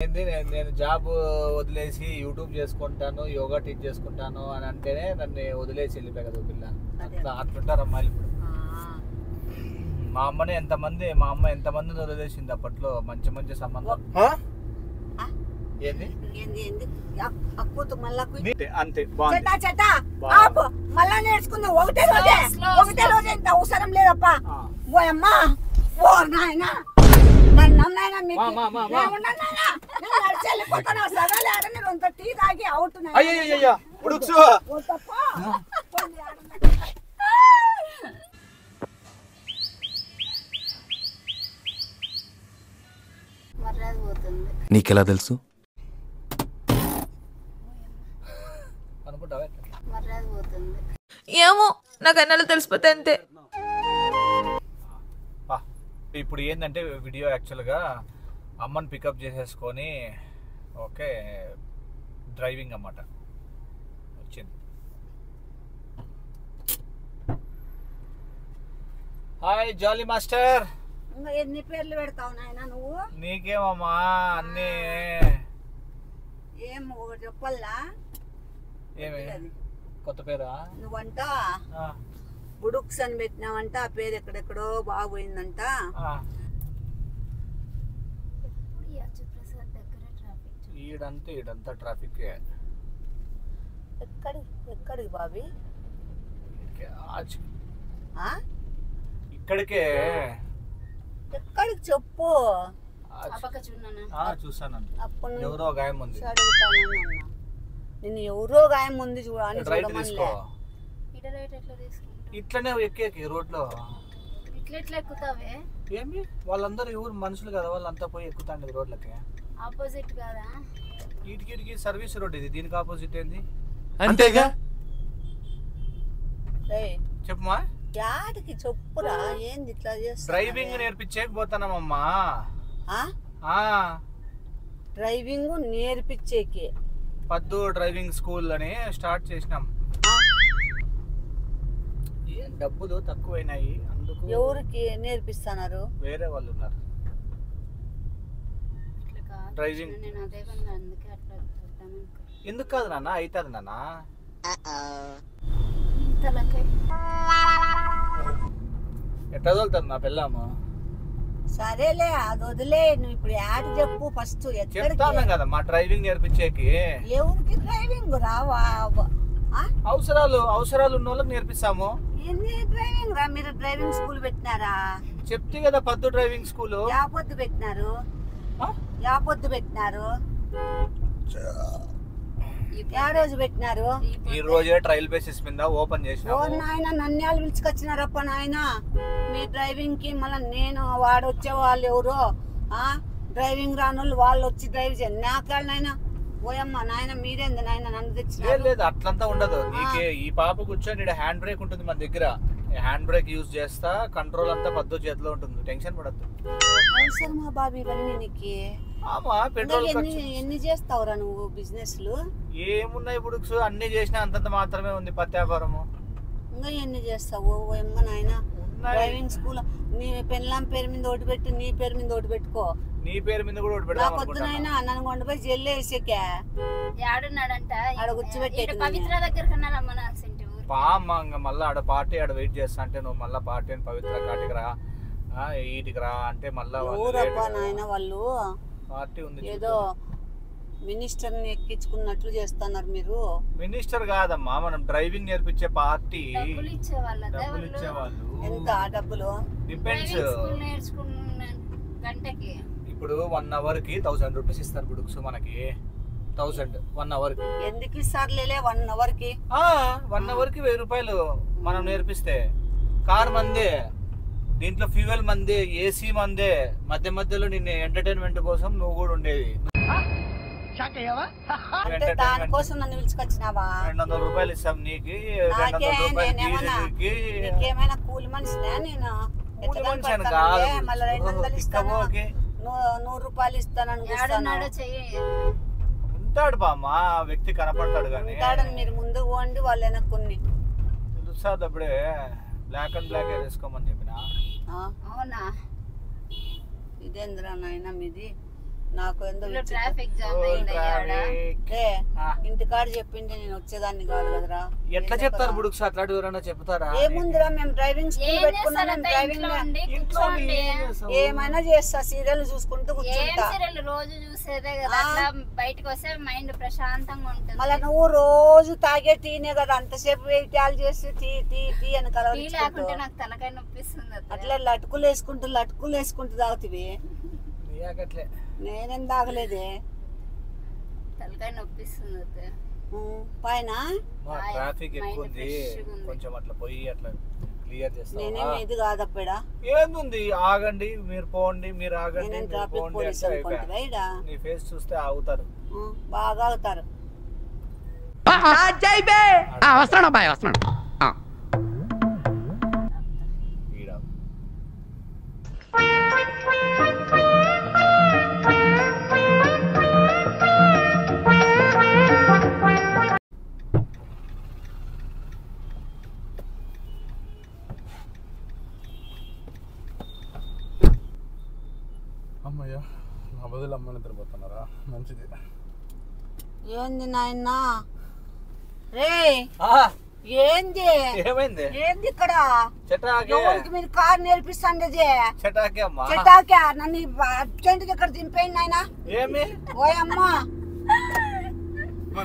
నేను జాబ్ వదిలేసి యూట్యూబ్ చేసుకుంటాను, యోగా టీచ్ చేసుకుంటాను అని అంటేనే నన్ను వదిలేసి వెళ్ళిపోయి కదా పిల్ల. అట్లుంటారు అమ్మాయిలు ఇప్పుడు. మా అమ్మ ఎంతమందిని వదిలేసింది అప్పట్లో. మంచి మంచి సంబంధం. ఏంది అంతే మళ్ళా నేర్చుకుందాం. ఒకటే రోజు ఎంత అవసరం లేదప్పా. ఓయమ్మా ఓ నాయన టీ తాగి అవుట్. నీకెలా తెలుసు? ఏమో నాకు అన్నలు తెలిసిపోతే అంతే. ఇప్పుడు ఏంటంటే వీడియో యాక్చువల్గా అమ్మని పికప్ చేసేసుకొని ఓకే డ్రైవింగ్ అన్నమాట వచ్చింది. హాయ్ జాలీ మాస్టర్. ఎన్ని పేర్లు పెడతావు నాయన నువ్వు? నీకేమమ్మా అన్నీ ఏం ఒకటి చెప్పల్లా? ఏమి కొత్త పేరా? నువ్వంట బుడుక్స్ అని పెట్టినావంట. ఆ పేరు ఎక్కడెక్కడో బాగుపోయిందంట. ఈడంతా ట్రాఫిక్. ఎక్కడికి బాబీ? ఇక్కడికే. ఎక్కడికి చెప్పు. చూసాను. ఎవరో గాయం ఉంది. నిన్ను ఎవరో గాయం ఉంది చూడాలి. ఇట్లనే ఎక్కేకి రోడ్లో. ఏమి వాళ్ళందరూ ఎవరు మనుషులు కదా, వాళ్ళంతా పోయి ఎక్కుతాండి రోడ్లకి. ఆపోజిట్ కదా ఇటుకి సర్వీస్ రోడ్ ఇది. దీనికి ఆపోజిట్ ఏంది? అంతేగా. చెప్పుమా. యాడికి చెప్పురా. ఏంది ఇట్లా చేస్తా? డ్రైవింగ్ నేర్పించేకపోతానమ్మా. డ్రైవింగ్ నేర్పించేకి పద్దు డ్రైవింగ్ స్కూల్ అని స్టార్ట్ చేసినాం. ఏం డబ్బులు తక్కువైనాయి అందుకు. ఎవరికి నేర్పిస్తున్నారు? వేరే వాళ్ళు ఉన్నారు డ్రైవింగ్. ఎందుకు కాదు నాన్న, అవుతుంది నాన్న. ఎట్లా తోలుతుంది నా పిల్లమ్మ? సరేలే అది వదిలే. నువ్వు ఇప్పుడు యాడ్ చెప్పు ఫస్ట్. చెప్తాను కదా మా డ్రైవింగ్ నేర్పించేకి. ఎవరికి డ్రైవింగ్ రావా? అవసరాలు ఉన్న వాళ్ళకి నేర్పిస్తాము. ఎన్ని డ్రైవింగ్ రా? మీరు డ్రైవింగ్ స్కూల్ పెట్టినారా? చెప్తే కదా పద్దు డ్రైవింగ్ స్కూల్. యాపొద్దు పెట్టినారు. ఏ రోజు పెట్టినారు? ఈ రోజే ట్రయల్ బేసిస్ మీద ఓపెన్ చేసినా. నాయన నన్యాలు పిలుచుకొచ్చినారప్ప నాయన మీ డ్రైవింగ్ కి. మళ్ళీ నేను వాడు వచ్చే వాళ్ళు ఎవరో డ్రైవింగ్ రానోళ్ళు వాళ్ళు వచ్చి డ్రైవ్ చేయండి. నాకేళ్ళనైనా ఓయమ్మ నాయన మీరేంది నాయన నన్ను తెచ్చిన? లేదు అట్లంతా ఉండదు. నీకే ఈ పాప కూర్చొని హ్యాండ్ బ్రేక్ ఉంటుంది మన దగ్గర. హ్యాండ్ బ్రేక్ యూజ్ చేస్తా. కంట్రోల్ అంతా పద్దు చేతిలో ఉంటుంది. టెన్షన్ పడద్దు. అవసరమా బాబు ఇవన్నీ నీకు? పెట్రోల్ ఎన్ని చేస్తావురా నువ్వు బిజినెస్లు? ఏమున్నాయి ఇప్పుడు అన్ని చేసినా అంతంత మాత్రమే ఉంది పత్తి వ్యాపారము. ఇంకా ఎన్ని చేస్తావు ఓయమ్మ నాయన? డ్రైవింగ్ స్కూల్ నీ పెళ్ళాం పేరు మీద ఒకటి పెట్టి నీ పేరు మీద ఒకటి పెట్టుకో. నీ పేరు మీద కూడా ఒకటి పెడదాం పొద్దునైనా నన్ను కొండపోయి జైల్లో వేసేకే. యాడున్నాడంట? ఆడ కూర్చోబెట్టే పవిత్ర దగ్గర మళ్ళీ ఆడ పార్టీ ఆడ వెయిట్ చేస్తా అంటే నువ్వు మళ్ళీ పార్టీ అని పవిత్ర కాటికి రా ఈటికి రా అంటే మళ్ళా నాయన వాళ్ళు పార్టీ ఉంది. ఏదో మినిస్టర్ ని ఎక్కించుకున్నట్లు చేస్తున్నారు మీరు. మినిస్టర్ కాదమ్మా, మనం డ్రైవింగ్ నేర్పించే పార్టీ. డబ్బులు ఇచ్చేవాళ్ళు. ఎంత డబ్బులు? డిపెండ్స్. గంటకి ఇప్పుడు 1 అవర్ కి 1000 రూపీస్ ఇస్తారు బుడుక్స్ మనకి. 1000 1 అవర్ కి. ఎందుకు ఇస్తారులే 1 అవర్ కి? 1 అవర్ కి 1000 రూపాయలు మనం నేర్పిస్తే. కార్ మందే, దీంట్లో ఫ్యూయల్ మందే, ఏసీ మందే. మధ్యలో నిన్ను ఎంటర్టైన్మెంట్ కోసం నువ్వు కూడా ఉండేది. దానికోసం నన్ను పిలుచుకొచ్చినావా? 200 రూపాయలు ఇస్తాం నీకు. నీకేమైనా కూలి మనిషినా నేను? మళ్ళీ 200 ఇస్తాను, 100 రూపాయలు ఇస్తాను. ఉంటాడు బామ్మా, వ్యక్తి కనపడతాడు కానీ మీరు ముందు పోండి వాళ్ళు వెనక్కుని. చూసాదు అప్పుడే బ్లాక్ అండ్ బ్లాక్ వేసుకోమని చెప్పిన. అవునా? ఇదేంద్రా నాయన మీది? నాకు ఎందుకు ట్రాఫిక్ జామ్ అయింది ఇంటికాడ చెప్పింది నేను వచ్చేదాన్ని కాదు కదరా. ఎట్లా చెప్తారు బుడుక్స్ అట్లాంటి ఎవరైనా చెప్తారా? ఏముందిరా మేము డ్రైవింగ్ స్కూల్ పెట్టుకున్నాం, డ్రైవింగ్ ఏమైనా చేస్తా, సీరియల్ చూసుకుంటూ కూర్చుంటా. రోజు చూసేదే కదా, అట్లా బయటకు వస్తే మైండ్ ప్రశాంతంగా ఉంటుంది. మళ్ళీ నువ్వు రోజు తాగే టీనే కదా, అంతసేపు వెయిటాలు చేసి టీ టీ టీ అని లేకుంటే నాకు తలకాయ నొప్పిస్తుంది. అట్లా లటుకులు వేసుకుంటూ తాగుతుంది. నేనేం తాగలేదే, తలకాయ నొప్పిస్తుంది. పైన ట్రాఫిక్ ఎక్కువ ఉంది, కొంచెం అట్లా పోయి అట్లా క్లియర్ చేస్తాం. నేనేం ఇది కాదప్పడా, ఏంది ఆగండి మీరు పోండి, మీరు ఆగండి నీ ఫేస్ చూస్తే ఆగుతారు, బాగా ఆగుతారు. వస్తున్నాడు అబ్బాయి వస్తున్నాడు. అమ్మయ్యా, నా బదులు అమ్మ నిద్రపోతున్నారా? మంచిది. ఏంది నాయనా రే, ఏంది ఏమైంది ఏంది ఇక్కడ? చటాకే ఎవరికి మీరు కార్ నేర్పిస్తాండి? చటాకే అమ్మా, చటాకే నన్ను అర్జెంట్ ఇక్కడ దింపేయండి నాయనా. ఏమి ఓయమ్మా,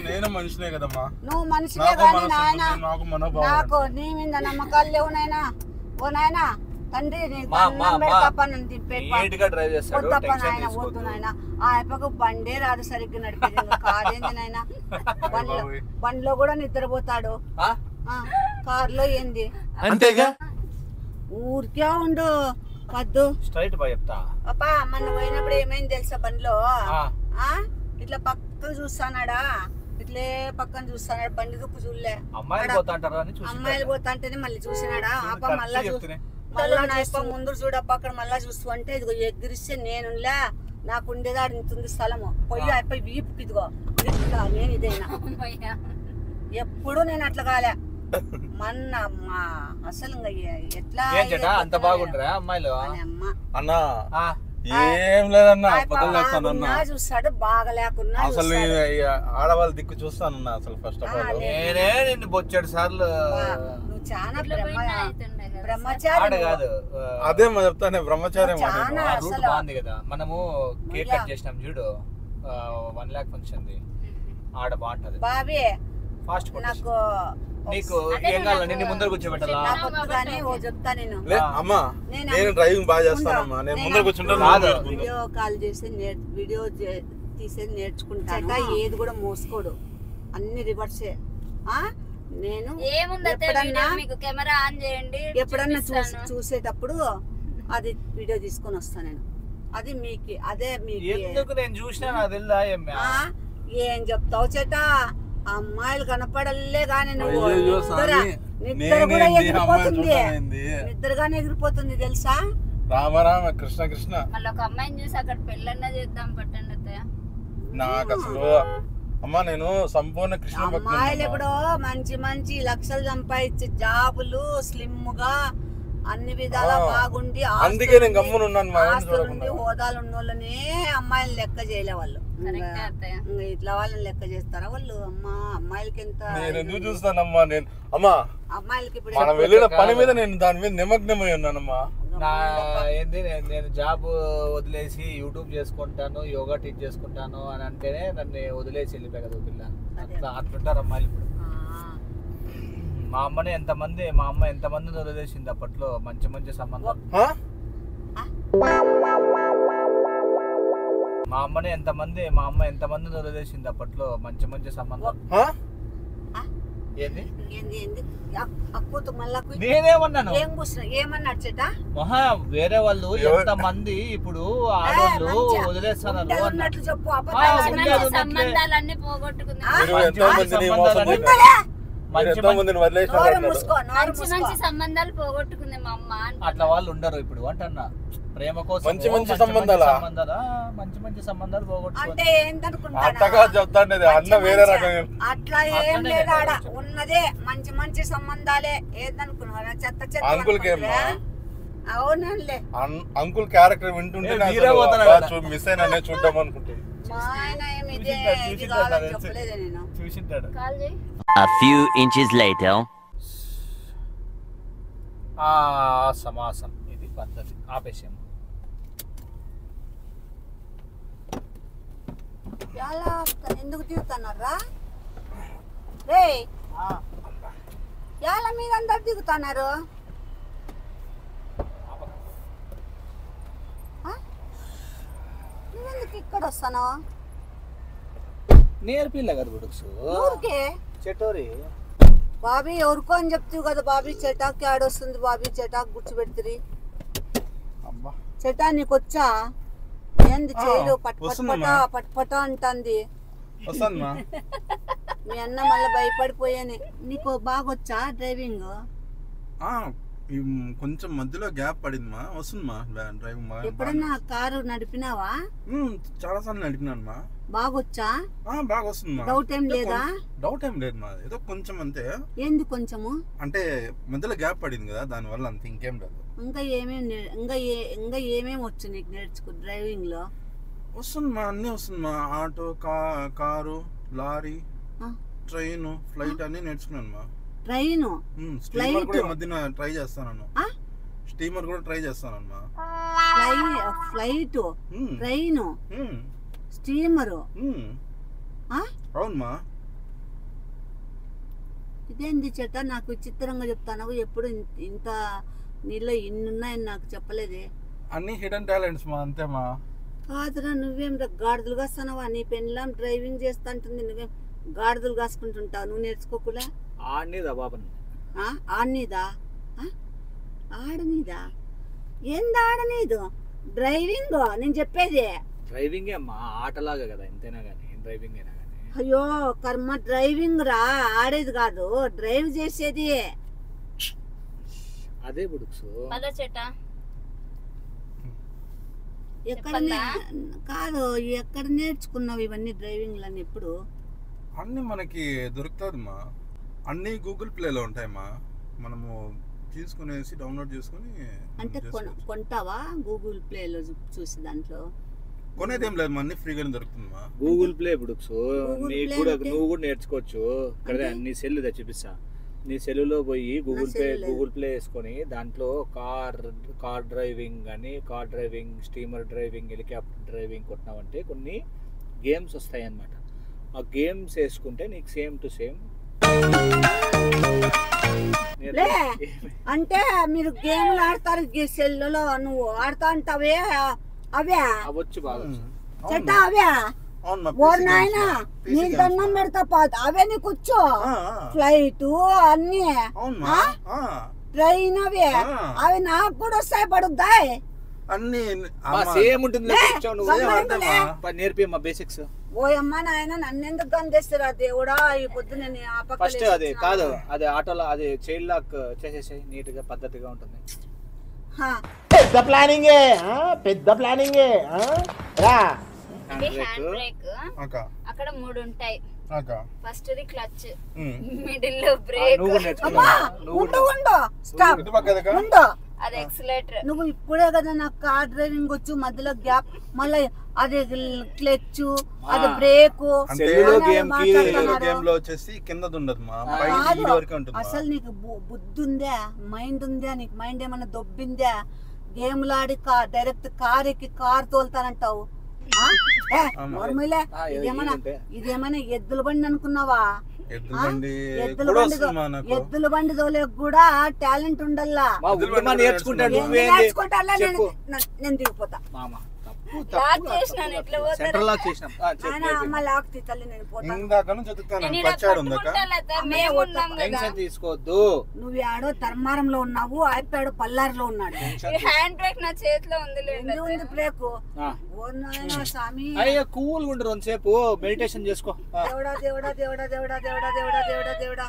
నేను మనిషినే కదమ్మా. నువ్వు మనిషినే కానీ నాయన, నాకు మనోభావం. నాకు నీ మీద నమ్మకాలు లేవు నాయనా. ఓ నాయనా తండ్రి, వద్దప్ప నాయన, వద్దు నాయన. ఆ అప్పకు బండే రాదు సరిగ్గా నడిపేది, కాదేంది నాయన. బండిలో కూడా నిద్రపోతాడు, కార్లో ఏంది అంతేగా. ఊరికే ఉండు వద్దు. స్ట్రైట్ బై చెప్తా. అప్పా మన పోయినప్పుడు ఏమైంది తెలుసా, బండిలో ఇట్లా పక్కన చూస్తానాడా, ఇట్లే పక్కన చూస్తాడు, బండి దుక్కు చూడలే. అమ్మాయిలు పోతాంటేనే మళ్ళీ చూసినాడా. అప్ప మళ్ళా నా ఇప్ప ముందు చూడప్ప, అక్కడ మళ్ళా చూస్తూ అంటే ఇదిగో ఎగిరిస్తే నేనులే, నాకు ఉండేదాడు ఇంతుంది స్థలము, పొయ్యి అయిపోయి వీపుకి ఇదిగో ఇట్లా. నేను ఇదేనా ఎప్పుడు నేను అట్లా కాలే. మొన్న అసలు ఎట్లా అంత బాగుంటారా అమ్మాయిలు? అన్నా ఏం లేదన్నా, చూస్తాడు బాగా లేకున్నా. అసలు ఆడవాళ్ళ దిక్కు చూస్తానన్నా. అసలు ఫస్ట్ ఆఫ్ ఆల్ నేనే నిన్ను బొచ్చాడు సార్లు. నువ్వు చాలా బ్రహ్మచారి కాదు, అదే చెప్తానే బ్రహ్మచారి. బాగుంది కదా, మనము కేక్ కట్ చేసినాం చూడు 1 lakh ఫంక్షన్ ది, ఆడ బాగుంటది బాబీ. ఫాస్ట్ నాకు నీకు ఏం కావాలి, నిన్ను ముందర కూర్చోబెట్టాలా? చెప్తా నేను. అమ్మా నేను డ్రైవింగ్ బాగా చేస్తానమ్మా, నేను ముందర కూర్చుంటాను. వీడియో కాల్ చేసి వీడియో తీసేది నేర్చుకుంటా. ఏది కూడా మోసుకోడు, అన్ని రివర్సే. నేను ఎప్పుడన్నా చూసేటప్పుడు అది వీడియో తీసుకొని వస్తాను నేను. అది మీకు అదే మీకు నేను చూసినా ఏం చెప్తావు చేట, అమ్మాయిలు కనపడలే గానీ నువ్వు నిద్రగానే ఎగిరిపోతుంది తెలుసా. రామ రామ కృష్ణ కృష్ణ. మళ్ళీ ఒక అమ్మాయిని చూసి అక్కడ పెళ్ళన్నా చేద్దాం పట్టండి అత్తయ్య. నాకు అసలు అమ్మా నేను సంపూర్ణ కృష్ణ భక్తుడు. అమ్మాయిలు ఎప్పుడో మంచి మంచి లక్షలు సంపాదించే జాబులు, స్లిమ్ గా అన్ని విధాలా బాగుండి, అందుకే నేను గమ్మున ఉన్నాను. హోదాలు ఉన్న వాళ్ళనే అమ్మాయిలు లెక్క చేయలే వాళ్ళు. ఇట్లా వాళ్ళని లెక్క చేస్తారా వాళ్ళు? అమ్మా అమ్మాయిలకి ఎంత నేను ఎందుకు చూస్తానమ్మా. నేను అమ్మా అమ్మాయిలకి ఇప్పుడు మనం వెళ్ళిన పని మీద నేను దాని మీద నిమగ్నమై ఉన్నానమ్మా. ఏంది నేను జాబ్ వదిలేసి యూట్యూబ్ చేసుకుంటాను, యోగా టీచ్ చేసుకుంటాను అని అంటేనే నన్ను వదిలేసి వెళ్ళిపోయి కదా పిల్ల. అట్లుంటారు అమ్మాయిలు ఇప్పుడు. మా అమ్మ ఎంతమందిని వదిలేసింది అప్పట్లో. మంచి మంచి సంబంధం. మా అమ్మ ఎంతమందిని వదిలేసింది అప్పట్లో. మంచి మంచి సంబంధం. ఏంది నేనేమన్నాను? ఏమన్నాడు చేట? వేరే వాళ్ళు ఎంత మంది ఇప్పుడు ఆడవాళ్ళు వదిలేస్తున్నారు అన్నట్లు చెప్పు. సంబంధాలన్నీ పోగొట్టుకుంది. మంచి సంబంధాలు పోగొట్టుకుంది మా అమ్మ. అట్లా వాళ్ళు ఉండరు ఇప్పుడు అంటన్నా. ప్రేమ కోసం మంచి మంచి సంబంధాలు అంటే అట్టగా చెప్తాండి. అన్న వేరే రకం అట్లా ఏం లేదు ఆడ. ఉన్నదే మంచి మంచి సంబంధాలే. ఏదనుకున్నారా? చెత్త చెత్త అంకుల్కి అవునంలే అంకుల్ క్యారెక్టర్ వింటుంటే ఏ, మీరే పోతున్నారా? మిస్ అయినా చూద్దాం అనుకుంటుంది. మా ఆయన ఏమి ఇదే చూసింటాడు, ఇది చూసింటాడు కావాలని నాకు తెలిసి. చెప్పలేదే నేను. చూసింటాడు. కాల్ చేయి. A few inches later. సమాసం ఇది పద్ధతి. ఆపేసాము. ఎలా ఎందుకు దిగుతున్నారా రే? ఎలా మీరందరు దిగుతున్నారు? నువ్వెందుకు ఇక్కడ వస్తాను? నేర్పిల్ల కదా బుడుక్స్ ఊరికే చెటోరి. బాబీ ఎవరికో అని చెప్తావు కదా. బాబీ చెటాకి ఆడొస్తుంది. బాబీ చెటాకు గుర్చిపెడుతుంది. అబ్బా చెటా నీకు వచ్చా? ఏంది చేయలు పట్పట అంటుంది. వస్తాను మీ అన్న మళ్ళీ భయపడిపోయాని. నీకు బాగొచ్చా డ్రైవింగ్? కొంచెం మధ్యలో గ్యాప్ పడింది మా. వస్తుంది మా డ్రైవింగ్ మా. ఎప్పుడన్నా కారు నడిపినావా? చాలా సార్లు నడిపినాను మా. బాగొచ్చా? బాగా వస్తుంది మా. డౌట్ ఏం లేదా? డౌట్ ఏం లేదు మా. ఏదో కొంచెం అంతే. ఏంది కొంచెము? అంటే మధ్యలో గ్యాప్ పడింది కదా, దాని వల్ల అంత, ఇంకేం లేదు. ఇంకా ఏమేమి వచ్చు నీకు నేర్చుకో డ్రైవింగ్ లో? వస్తుంది మా, అన్నీ వస్తుంది మా. Auto, car, lorry, train, flight అన్ని నేర్చుకున్నాను మా. ట్రైన్, స్టీమర్ కూడా ఈ మధ్యన ట్రై చేస్తాను. స్టీమర్ కూడా ట్రై చేస్తాను మా. Flight, train, steamer. అవును మా. ఇదేంది చెట్ట నాకు విచిత్రంగా చెప్తాను. ఎప్పుడు ఇంత నీలో ఇన్ని ఉన్నాయని నాకు చెప్పలేదే. అన్ని హిడెన్ టాలెంట్స్ మా, అంతే మా. కాదురా, నువ్వేం గాడిదలు కాస్తానవా? నీ పెళ్ళాం డ్రైవింగ్ చేస్తా అంటుంది, నువ్వేం గాడిదలు కాసుకుంటుంటావు? నువ్వు నేర్చుకోకులా? ఆడనీదా బాబన్? ఆడనీదా? ఆడనీదా? ఏంది ఆడనీదు? డ్రైవింగ్ నేను చెప్పేది. డ్రైవింగ్ అమ్మా, ఆటలాగా కదా, ఎంతైనా కానీ డ్రైవింగ్ అయినా కానీ. అయ్యో కర్మ, డ్రైవింగ్ రా, ఆడేది కాదు, డ్రైవ్ చేసేది. అదే బుడుక్స్. పద చెట్టా. ఎక్కడ కాదు, ఎక్కడ నేర్చుకున్నావు ఇవన్నీ డ్రైవింగ్లని? ఎప్పుడు? అన్ని మనకి దొరుకుతుంది మా. అన్ని గూగుల్ ప్లేలో ఉంటాయి మా. మనము తీసుకునేసి డౌన్లోడ్ చేసుకుని. అంటే కొంటావా గూగుల్ ప్లేలో చూసి? దాంట్లో కొనేదేం లేదు మా, అన్ని ఫ్రీగానే దొరుకుతుంది మా. గూగుల్ ప్లే బుడుక్స్ నీకు కూడా, నువ్వు కూడా నేర్చుకోవచ్చు. ఇక్కడ నీ సెల్ చూపిస్తా. నీ సెల్లులో పోయి గూగుల్ ప్లే వేసుకొని దాంట్లో కార్ డ్రైవింగ్ అని, car driving, steamer driving, helicopter driving కొట్టినావంటే కొన్ని గేమ్స్ వస్తాయి అన్నమాట. ఆ గేమ్స్ వేసుకుంటే నీకు సేమ్ టు సేమ్. అంటే మీరు గేమ్లు ఆడతారు సెల్లులో, నువ్వు ఆడతా అంటావే అవే అవచ్చు బాగా. చెట్ట అవే ఓర్ నాయన, నీ దండం పెడతా పోతా అవే నీకు వచ్చు. ఫ్లైట్ అన్ని, ట్రైన్ అవే అవి నాకు కూడా వస్తాయి, పడుద్దాయి అన్ని సేమ్ ఉంటుంది. నేర్పిమ్మా బేసిక్స్. ఓయమ్మ నాయన, నన్నెందుకు గందేస్తారా దేవుడా? ఈ పొద్దు నేను ఫస్ట్ అది కాదు, అది ఆటోలో అది చైల్డ్ లాక్ చేసేసి నీట్ గా పద్ధతిగా ఉంటుంది. పెద్ద ప్లానింగే, పెద్ద ప్లానింగే. హ్యాండ్ బ్రేక్ అక్కడ 3 ఉంటాయి. ఫస్ట్ ది క్లచ్, మిడిల్ లో బ్రేక్, అది ఎక్సిలేటర్. నువ్వు ఇప్పుడే కదా నాకు కార్ డ్రైవింగ్ వచ్చు, మధ్యలో గ్యాప్, మళ్ళీ అది క్లచ్, అది బ్రేక్. అసలు నీకు బుద్ధి ఉందా, మైండ్ ఉందా? నీకు మైండ్ ఏమన్నా దొబ్బిందా? గేమ్లు ఆడి డైరెక్ట్ కార్ ఎక్కి కార్ తోలుతానంటావు. ఇదేమన్నా ఎద్దుల బండి అనుకున్నావా? ఎద్దుల బండి తోలే కూడా టాలెంట్ ఉండల్లా. నేను దిగిపోతా. తీసుకోవద్దు. నువ్వు ఆడో ధర్మారంలో ఉన్నావు, అయిపోయాడు పల్లారిలో ఉన్నాడు. హ్యాండ్ బ్రేక్ నా చేతిలో ఉంది. బ్రేక్ స్వామి, అయ్యో కూల్ ఉండరు కొంతసేపు మెడిటేషన్ చేసుకో. దేవుడా దేవుడా దేవుడా దేవుడా దేవుడా దేవుడా దేవుడా దేవుడా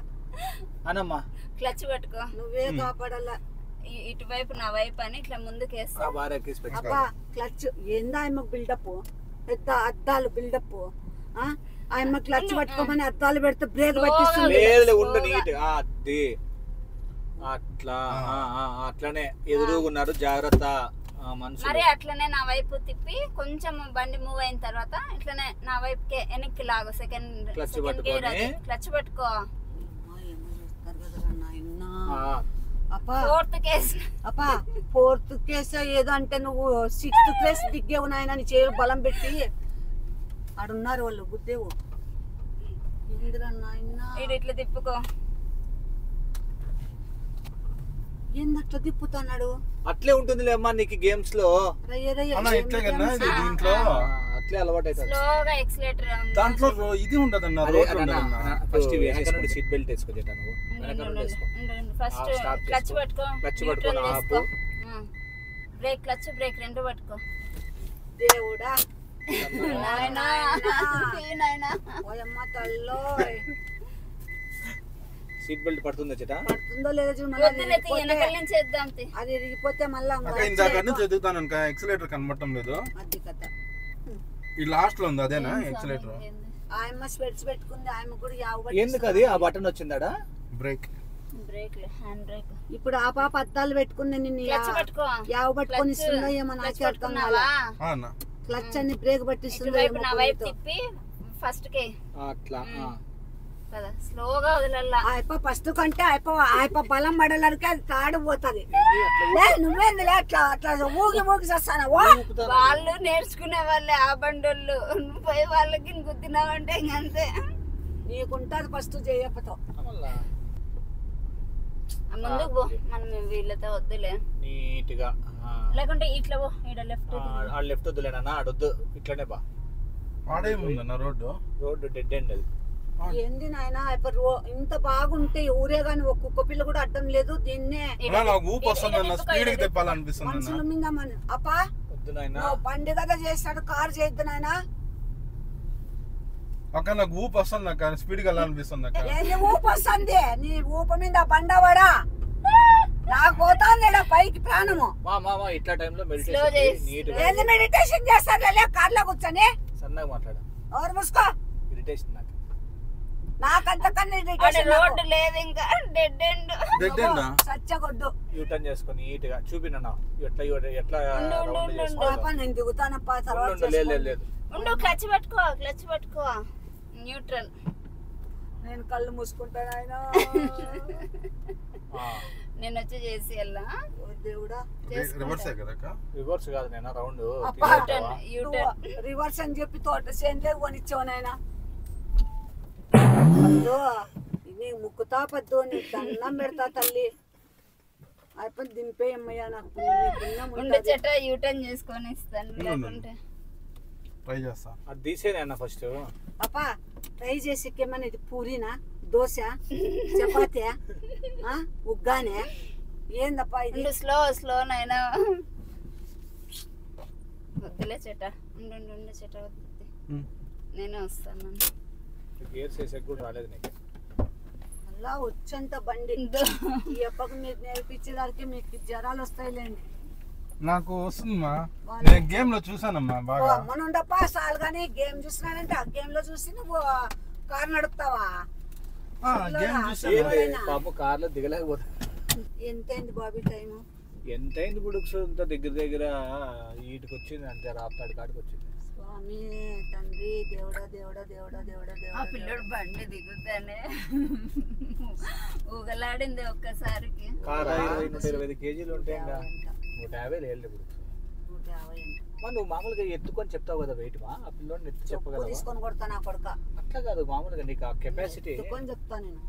అనమ్మా. క్లచ్ పట్టుకో, నువ్వే కాపాడాలా. ఇటువైపు నా వైపు అని ఇట్లా ముందుకు వేస్తా. అబ్బా క్లచ్ ఏందా? ఆయమ్మ బిల్డప్, పెద్ద అద్దాలు బిల్డప్. ఆయమ్మ క్లచ్ పట్టుకోమని అద్దాలు పెడితే బ్రేక్ పట్టిస్తుంది. అట్లా అట్లనే ఎదురుగున్నారు జాగ్రత్త మనుషులు. మరి అట్లనే నా వైపు తిప్పి కొంచెం బండి మూవ్ అయిన తర్వాత ఇట్లనే నా వైపుకే వెనక్కి లాగు. సెకండ్ గేర్ అది క్లచ్ పట్టుకో. ఫోర్త్ కేసు ఏదో అంటే నువ్వు 6th క్లాస్ దిగ్గేవు నాయన, నీ చేరు బలం పెట్టి ఆడున్నారు వాళ్ళు గుద్దేవు. ఇట్లా తిప్పుకో. ఏందట్లా తిప్పుతున్నాడు? అట్లే ఉంటుంది అమ్మా నీకు గేమ్స్ లో, దీంట్లో అట్లే అలవాటు అవుతుంది. స్లోగా ఎక్సిలేటర్ దాంట్లో ఇది ఉండదన్న, ఫస్ట్ సీట్ బెల్ట్ వేసుకో జట, నువ్వు ఫస్ట్ క్లచ్ పట్టుకో. క్లచ్ పట్టుకొని ఆపు. బ్రేక్ క్లచ్ బ్రేక్ రెండు పట్టుకో. దేవుడా నాయనా నాయనా ఓయమ్మ తల్లో, సీట్ బెల్ట్ పడుతుందా చేట? పడుతుందో లేదో అది ఇరిగిపోతే మళ్ళీ ఇందాక నుంచి చదువుతాను ఎక్సిలేటర్ కనబడటం లేదు. అది కథ. ఈ లాస్ట్ లో ఉంది అదేనా ఎక్సిలేటర్? ఆయమ్మ స్పెట్స్ పెట్టుకుంది, ఆయమ్మ కూడా ఎందుకు అది ఆ బటన్ వచ్చిందడా? Brake brake hand brake. ఇప్పుడు ఆ పాప అద్దాలు పెట్టుకుంది, నిన్ను యావ పట్టుకొని ఇస్తుందో ఏమో నాకే అర్థం కాలా. క్లచ్ అన్ని బ్రేక్ పట్టిస్తుందో నా వైపు తిప్పి ఫస్ట్ కే అట్లా కదా స్లోగా వదలల్లా. ఆయప్ప ఫస్ట్ కంటే ఆయప్ప బలం పడడానికి అది తాడు పోతుంది. నువ్వేందిలే అట్లా అట్లా ఊగి ఊగి చేస్తాను. వాళ్ళు నేర్చుకునే వాళ్ళే ఆ బండోళ్ళు, నువ్వు పోయి వాళ్ళకి గుద్దినావంటే ఇంకంతే నీకుంటది. ఫస్ట్ చేయకపోతావు ముందుకు పో, మనం వీళ్ళతో వద్దులే నీట్ గా. లేకుంటే ఇట్లా పో, ఈడ లెఫ్ట్ లెఫ్ట్ వద్దులేనా, ఆడొద్దు ఇట్లనే బా. ఆడేముందన్న రోడ్డు డెడ్ ఎండ్ అది. ఏంది నాయన ఇంత బాగుంటే ఊరే గాని ఒక్కొక్క పిల్ల కూడా అడ్డం లేదు. దీన్నే మనుషుల మీద అప్పా బండి కదా చేస్తాడు, కారు చేయొద్దు నాయన. ఊపు వస్తుంది, స్పీడ్ గా వెళ్ళాలనిపిస్తుంది. ఊపు వస్తుంది, నీ ఊపు మీద బండవాడా నాకు పోతాంది పైకి ప్రాణము. ఇట్లా టైంలో మెడిటేషన్ చేస్తాను కార్ లో కూర్చొని. సన్నగా మాట్లాడు, ఎవరు మూసుకో. ఇరిటేషన్ నాకంతకన్నా రోడ్డు లేదు ఇంకా డెడ్ ఎండ్. సచ్చగొడ్డు యూటర్న్ చేసుకొని నీట్ గా చూపినా ఎట్లా ఎట్లా నేను దిగుతానప్పా. తర్వాత ఉండు, క్లచ్ పట్టుకో న్యూట్రల్. నేను కళ్ళు మూసుకుంటాను ఆయన. నేను వచ్చి చేసి వెళ్ళా. దేవుడా రివర్స్ కాదు నేను రౌండ్ రివర్స్ అని చెప్పి తోట సేంద్లే కొనిచ్చావు నాయన. ఇది ముక్కుతా పద్దు, నీ దండం పెడతా తల్లి. అయిపోయి దింపేయమ్మయ్యా, నాకు చెట్ట యూటర్న్ చేసుకొని ఇస్తాను. లేకుంటే ట్రై చేస్తా. అది తీసేనా ఫస్ట్ పాపా ట్రై చేసి ఏమన్నా ఇది పూరినా, దోశ, చపాతీ, ఉగ్గానే ఏందప్పా ఇది? స్లో నైనా వద్దులే చెట్ట. ఉండు చెట్ట వద్దు, నేనే వస్తాను. గేర్స్ వేసే కూడా రాలేదు నీకు. అలా వచ్చంత బండి ఈ అప్పకు మీరు నేర్పించేదానికి మీకు జ్వరాలు వస్తాయిలేండి. నాకు వస్తుందమ్మా, నేను గేమ్ లో చూసానమ్మా బాగా. అమ్మనుండప్పా సాల్ గానీ గేమ్ చూసినానంటే ఆ గేమ్ లో చూసి నువ్వు కారు నడుపుతావా? పాప కార్ లో దిగలేకపోతా. ఎంతైంది బాబీ టైం? ఎంతైంది బుడుక్స్ దగ్గర వీటికి వచ్చింది అంతే, రాప్తాడి కాడికి వచ్చింది. స్వామి తండ్రి దేవుడా దేవుడా దేవుడా దేవుడా దేవుడా. ఆ పిల్లడు బండి దిగుతానే ఊగలాడింది ఒక్కసారికి. కార్ 120 కేజీలు ఉంటాయి, 150 లేదు బుడుక్స్. 150 నువ్వు మామూలుగా ఎత్తుకొని చెప్తావు కదా వెయిట్ మా, ఆ పిల్లోడిని ఎత్తు చెప్పగలవా? తీసుకొని కొడతా నా కొడుక. అట్లా కాదు మామూలుగా నీకు ఆ కెపాసిటీ ఎత్తుకొని చెప్తా నేను.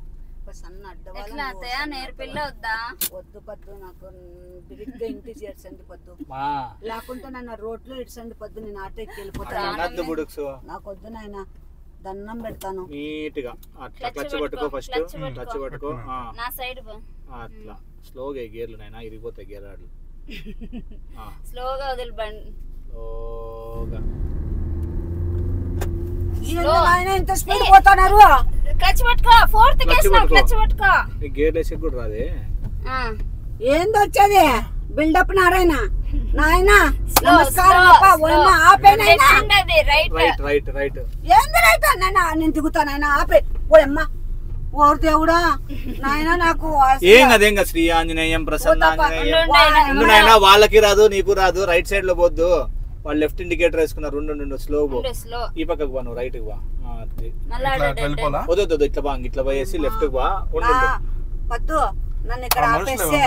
సన్న అడ్డవాళ్ళ నేర్పిల్ల వద్దా? వద్దు పద్దు, నాకు బిరిగ్గా ఇంటి చేర్చండి పద్దు, లేకుంటే నన్ను రోడ్లో ఇడ్చండి పద్దు, నేను ఆటో ఎక్కి వెళ్ళిపోతాను. నాకు వద్దు నాయన, దండం పెడతాను. నీట్ గా అట్లా క్లచ్ పట్టుకో, ఫస్ట్ క్లచ్ పట్టుకో, నా సైడ్ అట్లా స్లోగా గేర్లు నాయన ఇరిగిపోతాయి గేర్ రాడ్లు. స్లోగా వదిలి బండి, ఇంత స్పీడ్ పోతున్నారు. క్లచ్ పట్టుకో, ఫోర్త్ కేసినావు, క్లచ్ పట్టుకో. గేర్ వేసి కూడా రాదే. ఏంది వచ్చేది బిల్డప్ నారాయణ నాయన. నమస్కారం అప్ప, ఆపేనైనా రైట్ రైట్ రైట్. ఏంది రైట్ నాయన, నేను దిగుతానైనా ఆపే. ఓయమ్మ ఓరు దేవుడా నాయన నాకు ఏం కదా శ్రీ ఆంజనేయం ప్రసన్నాంజనేయం ముందు నాయన వాళ్ళకి రాదు నీకు రాదు. రైట్ సైడ్ లో పోద్దు. వాళ్ళు లెఫ్ట్ ఇండికేటర్ వేసుకున్నారు. రెండు స్లో పో. ఈ పక్కకు బా నువ్వు రైట్ కి బా. వద్దు ఇట్లా బా ఇట్లా పోయేసి లెఫ్ట్ కి బా. వద్దు నన్ను ఇక్కడ ఆపేస్తే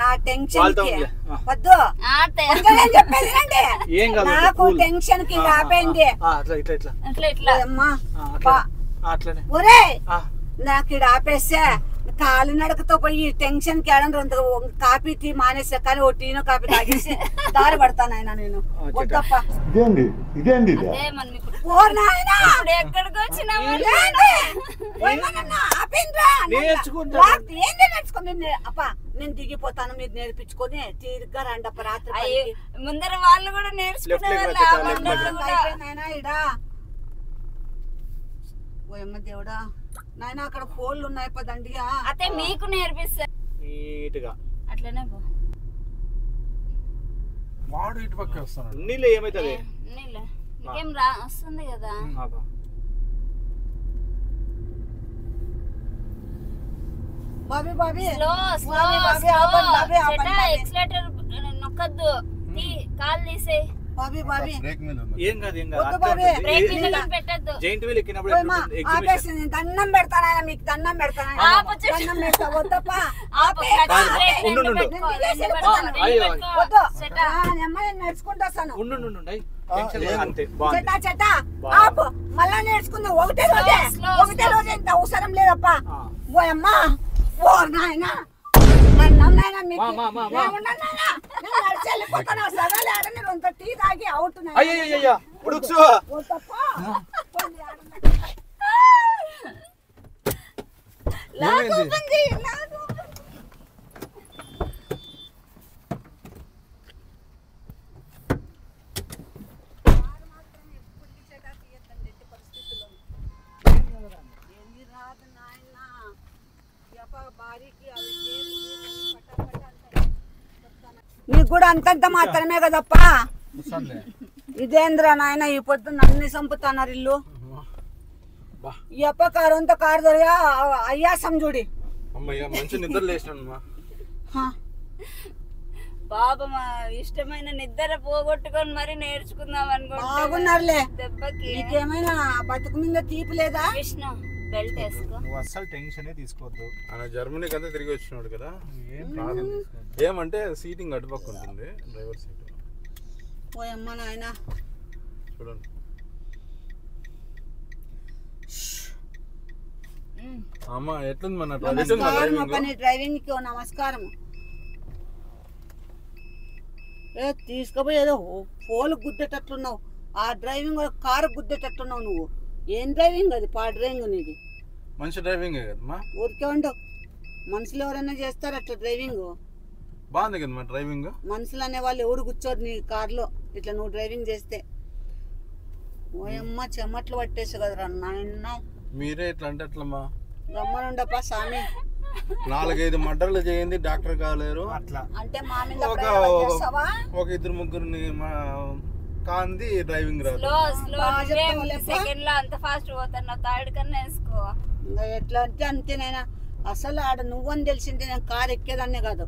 నా టెన్షన్ వద్దు చెప్పేది ఏం కాదు నాకు టెన్షన్ కి ఆపేయండి అమ్మా ఒరే నాకు ఇక్కడ ఆపేస్తే కాలు నడకతో పోయి టెన్షన్ కి రెండు కాపీ టీ మానేసా కానీ ఓ టీనో కాపీ తాగేసి దారి పడతాను ఆయన నేను వద్దప్ప ఎక్కడికి వచ్చినా అప్ప నేను దిగిపోతాను మీరు నేర్పించుకొని తీరిగ్గా రండప్ప రాత్రి ముందర వాళ్ళు కూడా నేర్చుకునే ఇడా ఓయమ్మ దేవుడా నాయన అక్కడ కోళ్ళు ఉన్నాయి పదండిగా అతే మీకు నేర్పిస్తా నీట్గా అట్లనే పో. వాడు ఇటు పక్క వస్తున్నాడు. నీళ్ళు ఏమైతుంది నీళ్ళు నీకేం వస్తుంది కదా. Bobby Bobby slow slow accelerator నొక్కద్దు. కాల్ తీసే బాబీ బాబీ బ్రేక్ మీద ఏం కాదు బ్రేక్ మీద పెట్టద్దు. జైంట్ వీల్ ఎక్కినప్పుడు దండం పెడతానా మీకు దండం పెడతానా దండం పెడతా వద్దప్ప నడుచుకుంటా చెట్టా చెట్టా ఆపు మళ్ళా నేర్చుకుందా ఒకటే రోజే ఇంత అవసరం లేదప్ప ఓయమ్మా ఓ నాయన టీ తాగి అవుట్ నీకు కూడా అంతంత మాత్రమే కదప్పా. ఇదేంద్రా నాయన ఈ పొద్దు నన్ను చంపుతున్నారు ఇల్లు. ఈ అప్ప కారంతో కారు దొరిగా అయ్యాసం చూడి మంచి నిద్ర లేచినా బాబా మా ఇష్టమైన నిద్ర పోగొట్టుకొని మరి నేర్చుకుందాం అనుకుంటా. బాగున్నారులే దెబ్బకి నీకేమైనా బతుకు మీద తీపి లేదా? విష్ణు బెల్ట్ వేసుకో. నువ్వు అస్సలు టెన్షన్ తీసుకోవద్దు. ఆయన జర్మనీకి అంతా తిరిగి వచ్చినాడు కదా. ఏమంటే సీటింగ్ అటుపక్క ఉంటుంది డ్రైవర్ సీట్. ఓయమ్మ నాయన చూడండి అమ్మా ఎట్లుంది మన డ్రైవింగ్ కి నమస్కారం. తీసుకుపోయి ఏదో పోలు గుద్దేటట్లున్నావు. ఆ డ్రైవింగ్ కారు గుద్దేటట్లున్నావు నువ్వు. ఏం డ్రైవింగ్ అది? పా డ్రైవింగ్ నీది మంచి డ్రైవింగ్ కదమ్మా. ఊరికే ఉండవు. మనుషులు ఎవరైనా చేస్తారు అట్లా డ్రైవింగ్. బాగుంది కదమ్మా డ్రైవింగ్. మనుషులు అనే వాళ్ళు ఎవరు కూర్చోరు నీ కార్లో ఇట్లా నువ్వు డ్రైవింగ్ చేస్తే. ఓయమ్మ చెమట్లు పట్టేసి కదరా నాయన. మీరే ఇట్లా అంటే ఎట్లమ్మా? గమ్మనుండప్ప స్వామి. 4-5 మర్డర్లు చేయింది డాక్టర్ కాలేరు అట్లా అంటే మా మీద ఒక 2-3 కాంది డ్రైవింగ్ రాదు. సెకండ్ లో అంత ఫాస్ట్ పోతున్నా. థర్డ్ కన్నా వేసుకో. ఎట్లా అంటే అంతేనైనా. అసలు ఆడ నువ్వని తెలిసింది నేను కారు ఎక్కేదాన్నే కాదు.